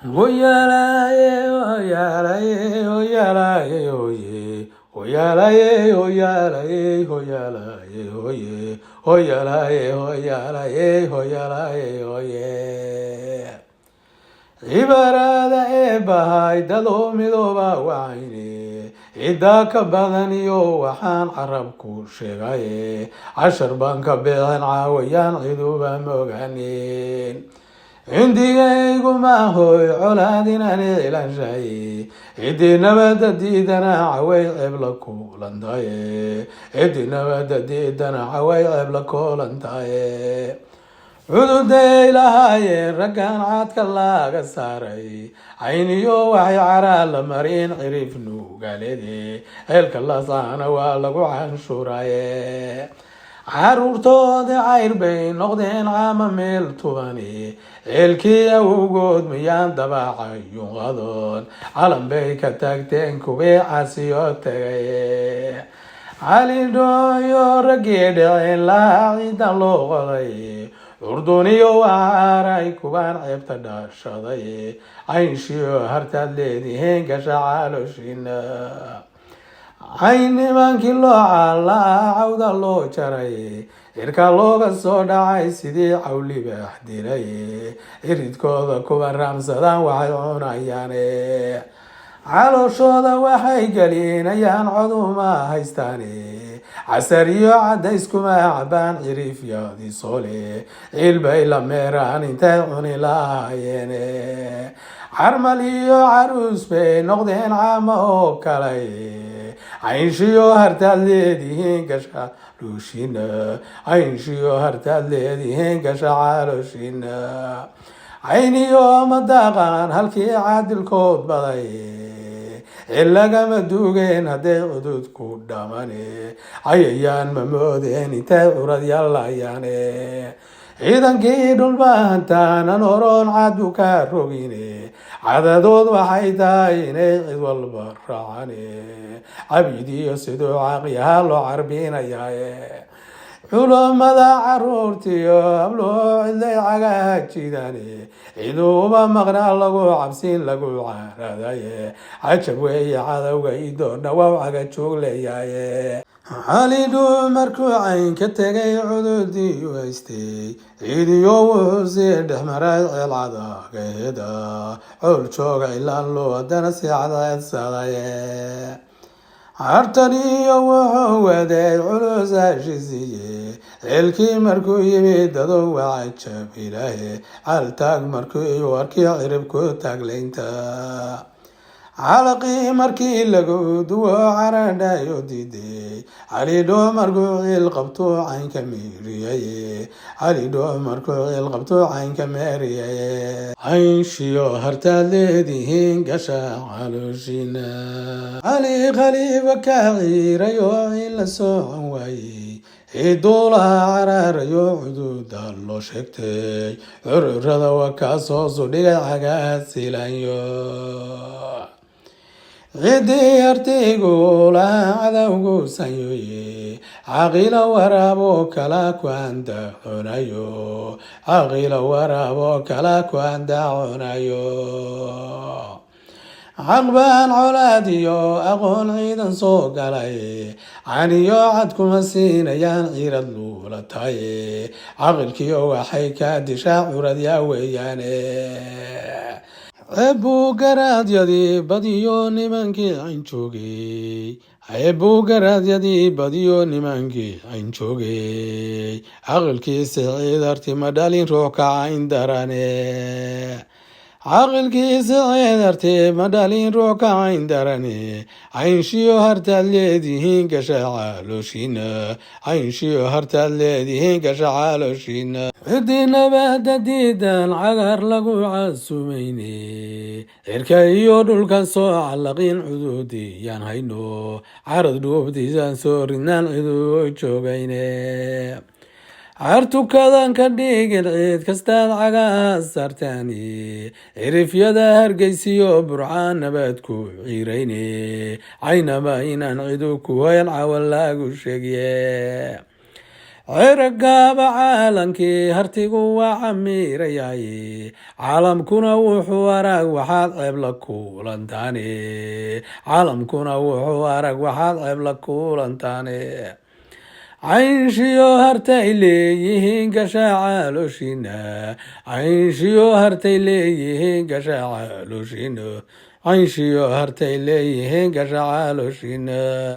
Oyalaye, oyalaye, oyalaye, oye. Oyalaye, oyalaye, oyalaye, oye. Oyalaye, oyalaye, oyalaye, oye. Ibarada eebbahay dadoo midooba wacayne ciddaa ka badaniyo waxaan carabku sheegaye cashar baan ka bixin caawayaan ciduba mooganin cindigaygu maahoy colaad inaan ilaashaye ciddii nabadda diidana caway ceeb la kulantaye ciddii nabadda diidana caway ceeb la kulantaye cududay lahaayeen raggan caadka laga saaray cayniyo waxay caraa la marin cirif nuugaalede ceelka lasaana waa lagu canshuuraye caruurtoodii cayr bay noqdeen caama meel tubani ceelkii awowgood miyaan dabaacayunqadoon calan bay ka taagteen kuwii caasiyo tagay calidhooyo raggii dhiceen lahaa ciidan loo qoday urduniyo waaray kubaan ceebta dhaashaday caynshiyo hartaad leedihiin gasha calooshiina cayn nimankii loo caalaa cawda loo jaray cirka looga soo dhacay sidii cawlibaax dilay ciridkooda kuwa raamsadaan waxay cunayaane calooshooda waxay gelinayaan coduma haystaane casar iyo cadayskuma cabaan cirifyaadii soole ciil bay la meeraan intay cuni lahaayeene carmal iyo caruus bay noqdeen caama oo kalay caynshiyo hartaad leedihiin gasha luushina caynshiyo hartaad leedihiin gasha calooshiina cayniyo madaqan halkii caadilkood baday cilagama duugeen hadday cudud ku dhamane cayayaan ma moodeen intay curad yallayaane ciidankii dhulbahantanan horoon cadu ka rogine cadadood waxay tahay inay cid walba raacane cabidiyo siduu caaqiyaha loo carbinayaye culumada caruurtiyo abloo cidlay cagaha jidane ciduuba maqnaa lagu cabsin lagu caradaye cajab weeye cadowga idoona waa caga joog leeyaye calidhuu markuu cayn ka tegay cududii u haystay ciidiyo wuxuu sii dhexmaray ceel cadagaheeda cowl jooga ilaan loo haddana si cadceedsadaye cartaniyo wuxuu waday culus hashisiiye ceelkii markuu yimid dadow waa cajab ilaahe caltaag markii warkii ciribku taaglaynta calaqii markii lagu duwo caradhayo diiday calidhoo markuu ciil qabto caynka meeriyaye calidhoo markuu ciil qabto caynka meeriyaye caynshiyo hartaad leedihiin gasha calooshina cali khaliifa ka ciirayo ciil la socon waayey ciiduulaha caraarayo cududa loo sheegtay cururada waa kaasoo sudhigay cagaasilanyo ciddii artaygu laha cadowgu sanyoye caqila waraabo kala ku andaaconayo caqila waraabo kala ku andaaconayo caqbaan colaad iyo aqoon ciidan soo galay caniyo cad kuma siinayaan ciirad luula taye caqilkiyo waxay ka dishaa curadyaa weeyaane ceebbuu garaadyadii badiyo nimankii cayn joogay ceebbuu garaadyadii badiyo nimankii cayn joogay caqilkiisa ciidarti ma dhalin ruux ka cayn darane caqilkiisa ciidarti ma dhalin ruux ka cayn darane caynshiyo hartaad leedihiin gasha calooshiina caynshiyo hartaad leedihiin gasha calooshiina ciddii nabadda diidan cagar lagu casumayne cirka iyo dhulkan soo callaqin cududiyaan hayno carad dhuubtiisaan soo ridnaan ciduu joogayne cartukadan ka dhigin ciid kastaad cagaha saartaani cirifyada hargeysiyo burcaan nabad ku ciirayne caynaba inaan cidu ku hoyan cawan lagu sheegye ciragaaba caalankii hartigu waa camiirayaye caalamkuna wuxuu arag waxaad ceeb la kulantaane caalamkuna wuxuu arag waxaad ceeb la kulantaane caynshiyo hartay leeyihiin gashaa caalooshina caynshiyo hartay leeyihiin gashaa caalooshina caynshiyo hartay leeyihiin gashaa caalooshina